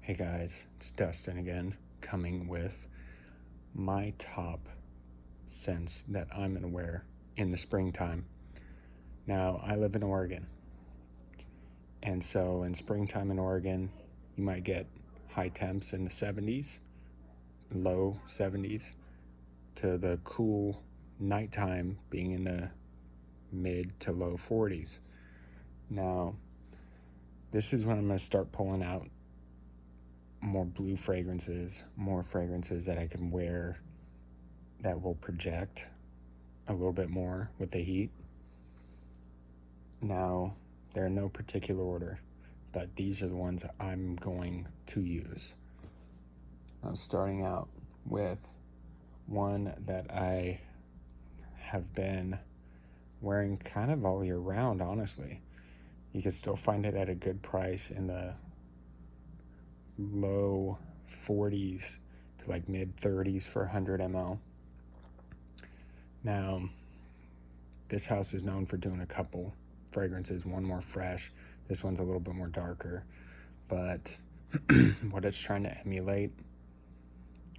Hey guys, it's Dustin again, coming with my top scents that I'm gonna wear in the springtime. Now, I live in Oregon, and so in springtime in Oregon, you might get high temps in the 70s, low 70s, to the cool nighttime being in the mid to low 40s. Now, this is when I'm gonna start pulling out more blue fragrances, more fragrances that I can wear that will project a little bit more with the heat. Now, they're in no particular order, but these are the ones I'm going to use. I'm starting out with one that I have been wearing kind of all year round, honestly. You can still find it at a good price in the low 40s to like mid 30s for 100 ml. Now, this house is known for doing a couple fragrances, one more fresh, this one's a little bit more darker, but what it's trying to emulate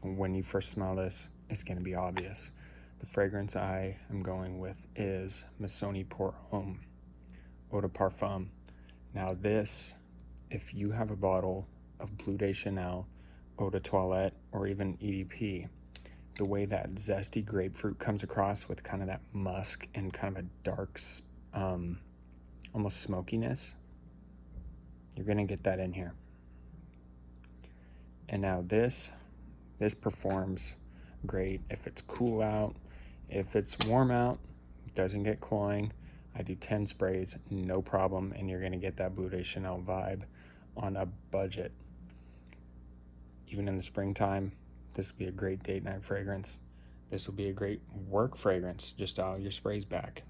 when you first smell this is going to be obvious. The fragrance I am going with is Missoni Pour Homme Eau de Parfum. Now this, if you have a bottle of Bleu de Chanel, Eau de Toilette, or even EDP, the way that zesty grapefruit comes across with kind of that musk and kind of a dark, almost smokiness, you're gonna get that in here. And now this performs great if it's cool out. If it's warm out, it doesn't get cloying. I do 10 sprays, no problem, and you're gonna get that Bleu de Chanel vibe on a budget. Even in the springtime, this will be a great date night fragrance. This will be a great work fragrance, just dial your sprays back.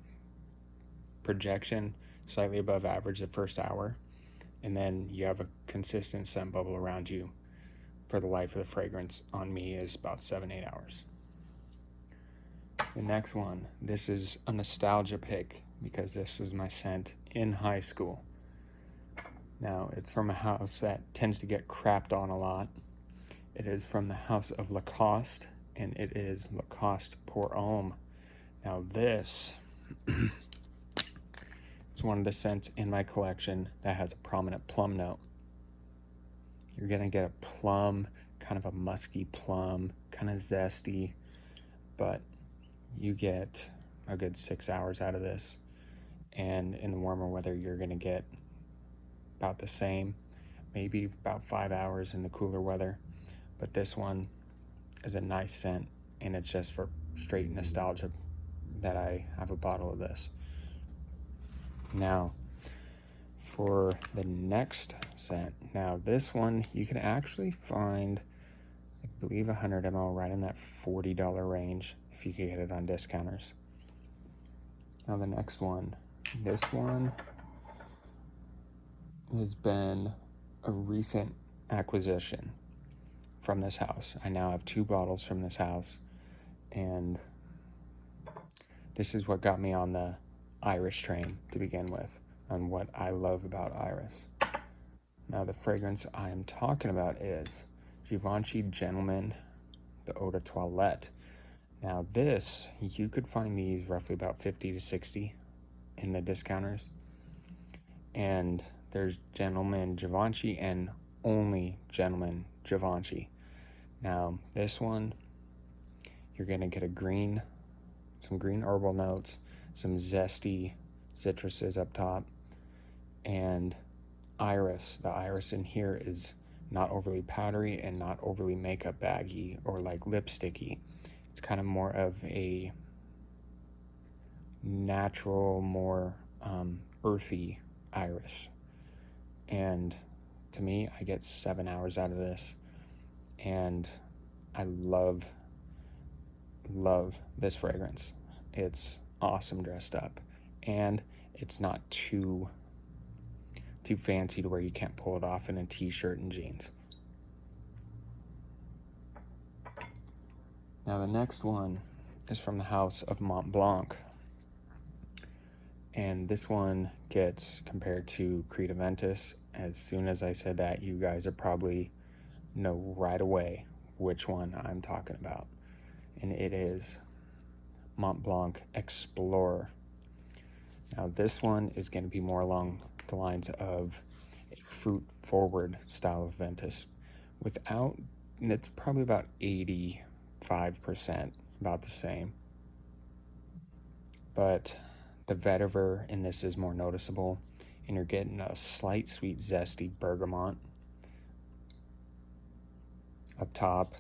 Projection, slightly above average the first hour, and then you have a consistent scent bubble around you for the life of the fragrance. On me is about 7-8 hours. The next one, this is a nostalgia pick because this was my scent in high school. Now, it's from a house that tends to get crapped on a lot. It is from the house of Lacoste, and it is Lacoste Pour Homme. Now this is one of the scents in my collection that has a prominent plum note. You're gonna get a plum, kind of a musky plum, kind of zesty, but you get a good 6 hours out of this. And in the warmer weather, you're gonna get about the same, maybe about 5 hours in the cooler weather. But this one is a nice scent, and it's just for straight nostalgia that I have a bottle of this. Now, for the next scent, now this one you can actually find, I believe, 100 ml right in that $40 range if you can get it on discounters. Now the next one, this one has been a recent acquisition from this house. I now have 2 bottles from this house, and this is what got me on the Iris train to begin with, on what I love about Iris. Now the fragrance I am talking about is Givenchy Gentleman, the Eau de Toilette. Now this, you could find these roughly about 50 to 60 in the discounters, and there's Gentleman Givenchy and only Gentleman Givenchy. Now this one, you're gonna get some green herbal notes, some zesty citruses up top, and iris. The iris in here is not overly powdery and not overly makeup baggy or like lipsticky. It's kind of more of a natural, more earthy iris. And to me, I get 7 hours out of this, and I love this fragrance. It's awesome dressed up, and it's not too fancy to where you can't pull it off in a t-shirt and jeans. Now the next one is from the house of Mont Blanc, and this one gets compared to Creed Aventus. As soon as I said that, you guys are probably know right away which one I'm talking about. And it is Mont Blanc Explorer. Now this one is going to be more along the lines of a fruit forward style of Ventus. It's probably about 85%, about the same. But the vetiver in this is more noticeable, and you're getting a slight sweet zesty bergamot up top,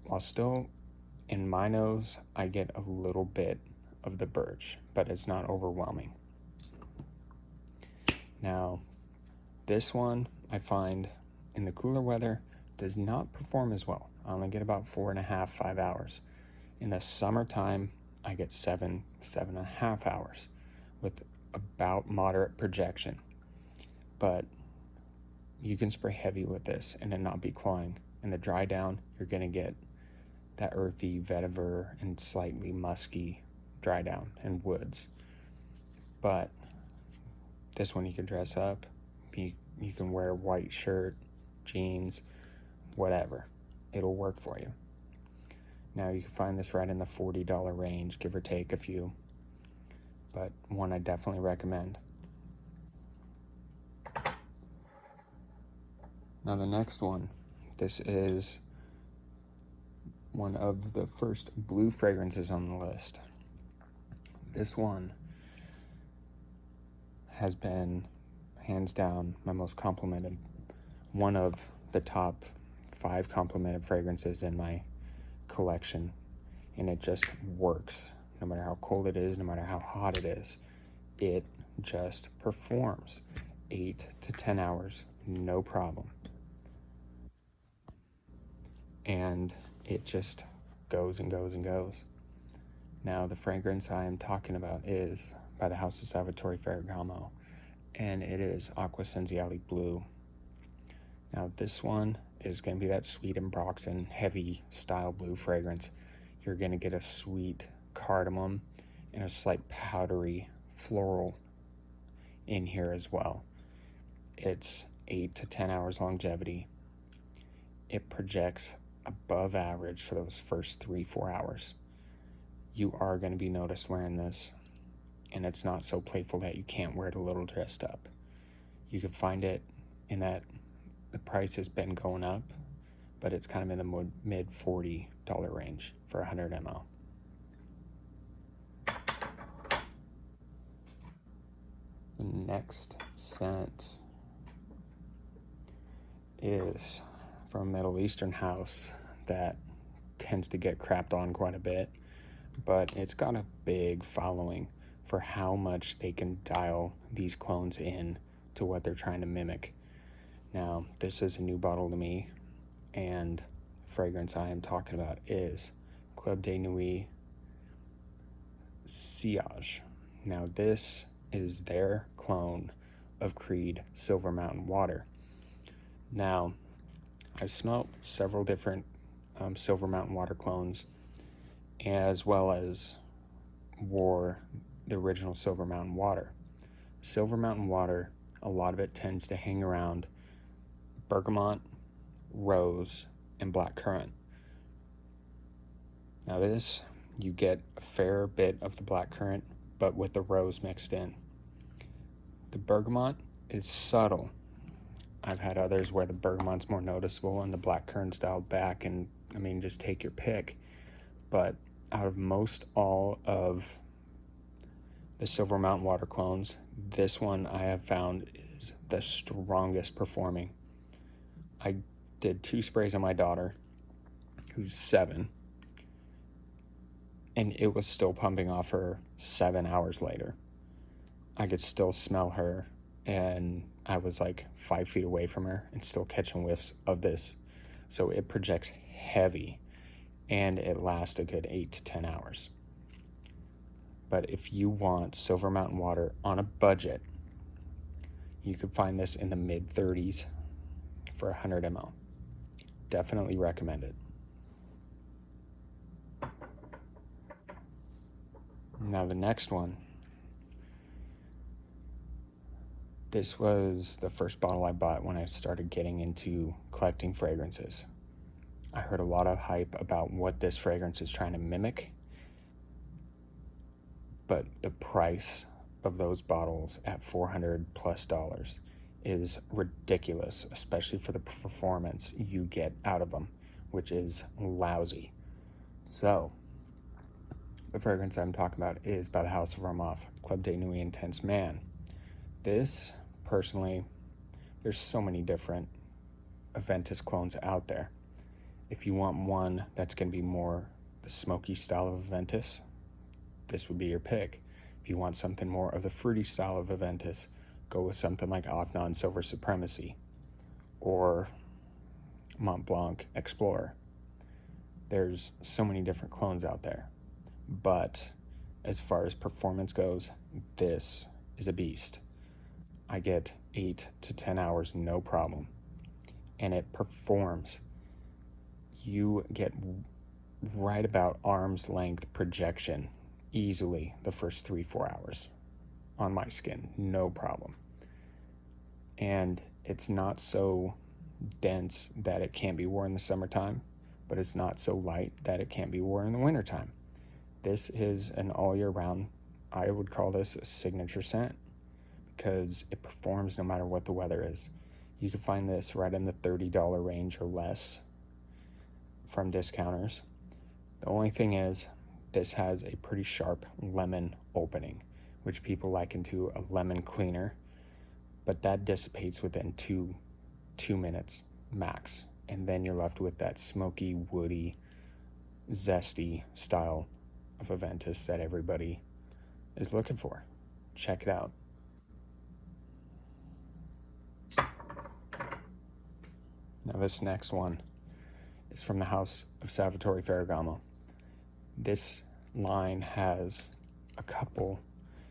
while still in my nose I get a little bit of the birch, but it's not overwhelming. Now this one I find in the cooler weather does not perform as well. I only get about 4.5, 5 hours. In the summertime I get 7.5 hours with about moderate projection. But you can spray heavy with this and it not be cloying. In the dry down, you're gonna get that earthy vetiver and slightly musky dry down and woods. But this one you can dress up. You can wear a white shirt, jeans, whatever. It'll work for you. Now you can find this right in the $40 range, give or take a few, but one I definitely recommend. Now the next one, this is one of the first blue fragrances on the list. This one has been hands down my most complimented, one of the top 5 complimented fragrances in my collection, and it just works. No matter how cold it is, no matter how hot it is, it just performs. 8 to 10 hours, no problem. And it just goes and goes and goes. Now the fragrance I am talking about is by the house of Salvatore Ferragamo, and it is Aqua Senziale Blue. Now this one is going to be that sweet and Broxton heavy style blue fragrance. You're going to get a sweet cardamom and a slight powdery floral in here as well. It's 8 to 10 hours longevity. It projects above average for those first 3-4 hours. You are going to be noticed wearing this, and it's not so playful that you can't wear it a little dressed up. You can find it in that the price has been going up, but it's kind of in the mid $40 range for 100 ml. The next scent is from a Middle Eastern house that tends to get crapped on quite a bit, but it's got a big following for how much they can dial these clones in to what they're trying to mimic. Now, this is a new bottle to me, and the fragrance I am talking about is Club de Nuit Sillage. Now, this is their clone of Creed Silver Mountain Water. Now, I smelled several different Silver Mountain Water clones, as well as wore the original Silver Mountain Water. Silver Mountain Water, a lot of it tends to hang around bergamot, rose, and blackcurrant. Now this, you get a fair bit of the blackcurrant, but with the rose mixed in. The bergamot is subtle. I've had others where the bergamot's more noticeable and the blackcurrant's dialed back, and I mean, just take your pick. But out of most all of the Silver Mountain Water clones, this one I have found is the strongest performing. I did 2 sprays on my daughter, who's 7, and it was still pumping off her 7 hours later. I could still smell her, and I was like 5 feet away from her and still catching whiffs of this. So it projects heavy, and it lasts a good 8 to 10 hours. But if you want Silver Mountain Water on a budget, you can find this in the mid 30s for 100 ml. Definitely recommend it. Now the next one This was the first bottle I bought when I started getting into collecting fragrances. I heard a lot of hype about what this fragrance is trying to mimic, but the price of those bottles at $400+ is ridiculous, especially for the performance you get out of them, which is lousy. So, the fragrance I'm talking about is by the House of Moth, Club de Nuit Intense Man. This, personally, there's so many different Aventus clones out there. If you want one that's going to be more the smoky style of Aventus, this would be your pick. If you want something more of the fruity style of Aventus, go with something like Afnan Silver Supremacy or Mont Blanc Explorer. There's so many different clones out there. But as far as performance goes, this is a beast. I get 8 to 10 hours, no problem. And it performs. You get right about arm's length projection easily the first 3-4 hours on my skin, no problem. And it's not so dense that it can't be worn in the summertime, but it's not so light that it can't be worn in the wintertime. This is an all year round, I would call this a signature scent because it performs no matter what the weather is. You can find this right in the $30 range or less from discounters. The only thing is, this has a pretty sharp lemon opening, which people liken to a lemon cleaner, but that dissipates within two minutes max, and then you're left with that smoky, woody, zesty style of Aventus that everybody is looking for. Check it out. Now this next one is from the house of Salvatore Ferragamo. This line has a couple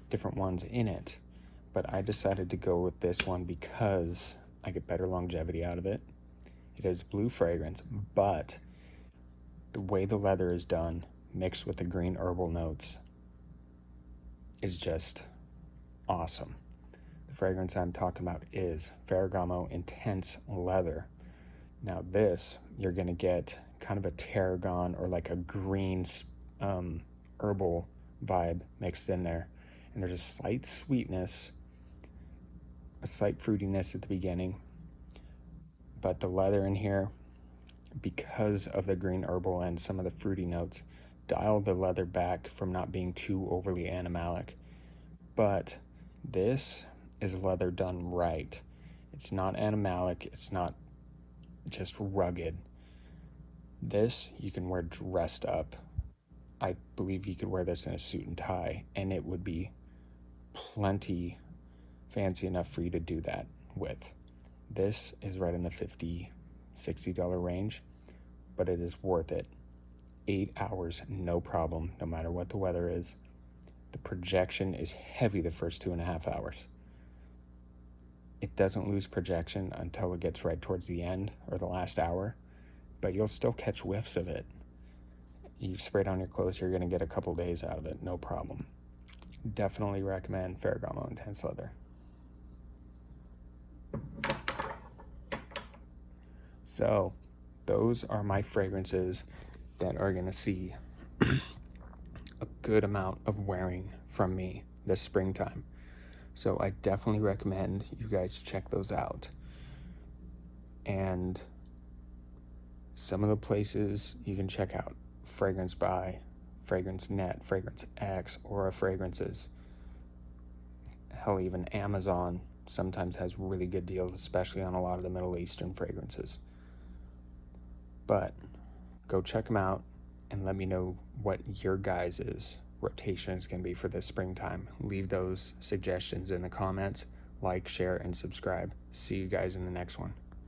different ones in it, but I decided to go with this one because I get better longevity out of it. It is blue fragrance, but the way the leather is done, mixed with the green herbal notes, is just awesome. The fragrance I'm talking about is Ferragamo Intense Leather. Now this, you're going to get kind of a tarragon or like a green herbal vibe mixed in there. And there's a slight sweetness, a slight fruitiness at the beginning. But the leather in here, because of the green herbal and some of the fruity notes, dial the leather back from not being too overly animalic. But this is leather done right. It's not animalic. It's not just rugged. This you can wear dressed up. I believe you could wear this in a suit and tie, and it would be plenty fancy enough for you to do that with. This is right in the $50, $60 range, but it is worth it. 8 hours, no problem, no matter what the weather is. The projection is heavy the first 2.5 hours. It doesn't lose projection until it gets right towards the end or the last hour, but you'll still catch whiffs of it. You spray it on your clothes, you're going to get a couple days out of it, no problem. Definitely recommend Ferragamo Intense Leather. So, those are my fragrances that are going to see a good amount of wearing from me this springtime. So I definitely recommend you guys check those out. And some of the places you can check out: Fragrance Buy, Fragrance Net, Fragrance X, Aura Fragrances. Hell, even Amazon sometimes has really good deals, especially on a lot of the Middle Eastern fragrances. But go check them out and let me know what your guys' rotation is going to be for this springtime. Leave those suggestions in the comments. Like, share, and subscribe. See you guys in the next one.